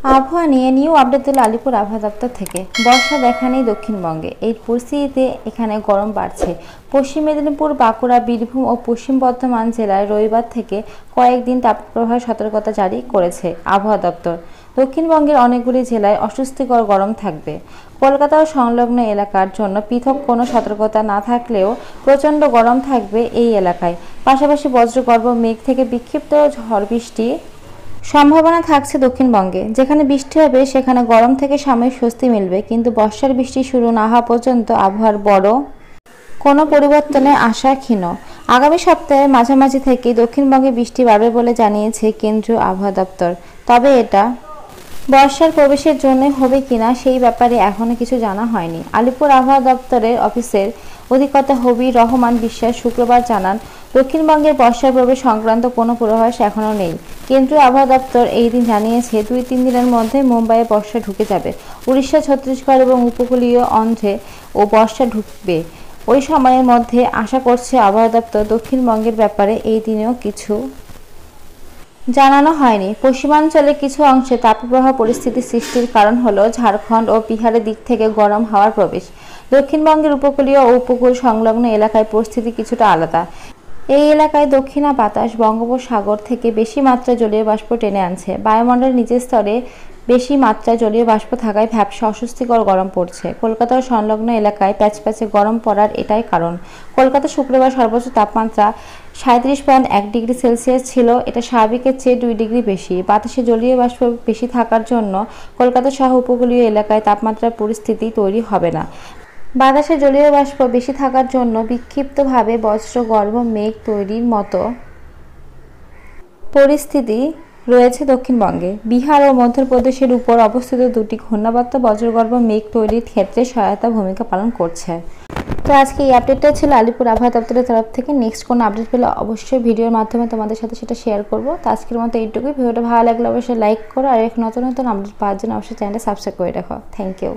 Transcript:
আবহাওয়া নিয়ে new update দিল আলিপুর আবহাওয়া দপ্তর থেকে। বর্ষা দেখা নেই দক্ষিণবঙ্গে। এই পরিস্থিতিতে এখানে গরম বাড়ছে। পশ্চিম মেদিনীপুর, বাঁকুড়া, বীরভূম ও পশ্চিম বর্ধমান জেলায় রবিবার থেকে কয়েকদিন তাপপ্রবাহের সতর্কতা জারি করেছে আবহাওয়া দপ্তর। দক্ষিণবঙ্গের অনেকগুলি জেলায় অস্বস্তিকর গরম থাকবে। কলকাতা ও সংলগ্ন এলাকার জন্য পৃথক কোনো সতর্কতা না থাকলেও প্রচণ্ড গরম থাকবে এই এলাকায়। পাশাপাশি বজ্রগর্ভ মেঘ থেকে বিক্ষিপ্ত ঝড় বৃষ্টি সম্ভাবনা থাকছে দক্ষিণবঙ্গে। যেখানে বৃষ্টি হবে সেখানে গরম থেকে সাময়িক স্বস্তি মিলবে, কিন্তু বর্ষার বৃষ্টি শুরু না হওয়া পর্যন্ত আবহাওয়ার বড় কোনো পরিবর্তনের আশা ক্ষীণ। আগামী সপ্তাহের মাঝামাঝি থেকেই দক্ষিণবঙ্গে বৃষ্টি বাড়বে বলে জানিয়েছে কেন্দ্রীয় আবহাওয়া দপ্তর। তবে এটা বর্ষার প্রবেশের জন্য হবে কিনা সেই ব্যাপারে এখনো কিছু জানা হয়নি। আলিপুর আবহাওয়া দপ্তরের অফিসের অধিকর্তা হবির রহমান বিশ্বাস শুক্রবার জানান, দক্ষিণবঙ্গের বর্ষার প্রবেশ সংক্রান্ত কোনো পূর্বাভাস এখনও নেই। কেন্দ্রীয় আবহাওয়া দপ্তর এই দিন জানিয়েছে 2-3 দিনের মধ্যে মুম্বাইয়ে বর্ষা ঢুকে যাবে। উড়িষ্যা, ছত্তিশগড় এবং উপকূলীয় অন্ধ্রে ও বর্ষা ঢুকবে ওই সময়ের মধ্যে। আশা করছে আবহাওয়া দপ্তর দক্ষিণবঙ্গের ব্যাপারে এই দিনেও কিছু জানানো হয়নি। পশ্চিমাঞ্চলের কিছু অংশে তাপপ্রবাহ পরিস্থিতি সৃষ্টির কারণ হলো ঝাড়খণ্ড ও বিহারের দিক থেকে গরম হাওয়ার প্রবেশ। দক্ষিণবঙ্গের উপকূলীয় ও উপকূল সংলগ্ন এলাকায় পরিস্থিতি কিছুটা আলাদা। এই এলাকায় দক্ষিণা বাতাস বঙ্গোপসাগর থেকে বেশি মাত্রায় জলীয় বাষ্প টেনে আনছে। বায়ুমণ্ডলের নিচের স্তরে বেশি মাত্রায় জলীয় বাষ্প থাকায় ভ্যাপসা অস্বস্তিকর গরম পড়ছে। কলকাতা ও সংলগ্ন এলাকায় প্যাচপ্যাচে গরম পড়ার এটাই কারণ। কলকাতা শুক্রবার সর্বোচ্চ তাপমাত্রা 37.1 ডিগ্রি সেলসিয়াস ছিল। এটা স্বাভাবিকের চেয়ে 2 ডিগ্রি বেশি। বাতাসে জলীয় বাষ্প বেশি থাকার জন্য কলকাতা সহ উপকূলীয় এলাকায় তাপমাত্রার পরিস্থিতি তৈরি হবে না। বাতাসে জলীয় বাষ্প বেশি থাকার জন্য বিক্ষিপ্তভাবে বজ্রগর্ভ মেঘ তৈরির মতো পরিস্থিতি রয়েছে দক্ষিণবঙ্গে। বিহার ও মধ্যপ্রদেশের উপর অবস্থিত দুটি ঘূর্ণাবর্ত বজ্রগর্ভ মেঘ তৈরির ক্ষেত্রে সহায়তা ভূমিকা পালন করছে। তো আজকে এই আপডেটটা ছিল আলিপুর আবহাওয়া দপ্তরের তরফ থেকে। নেক্সট কোনো আপডেট পেলে অবশ্যই ভিডিওর মাধ্যমে তোমাদের সাথে সেটা শেয়ার করবো। তো আজকের মতো এইটুকুই। ভিডিওটা ভালো লাগলে অবশ্যই লাইক করো, আর নতুন নতুন আপডেট পাওয়ার জন্য অবশ্যই চ্যানেলটা সাবস্ক্রাইব করে রাখো। Thank you.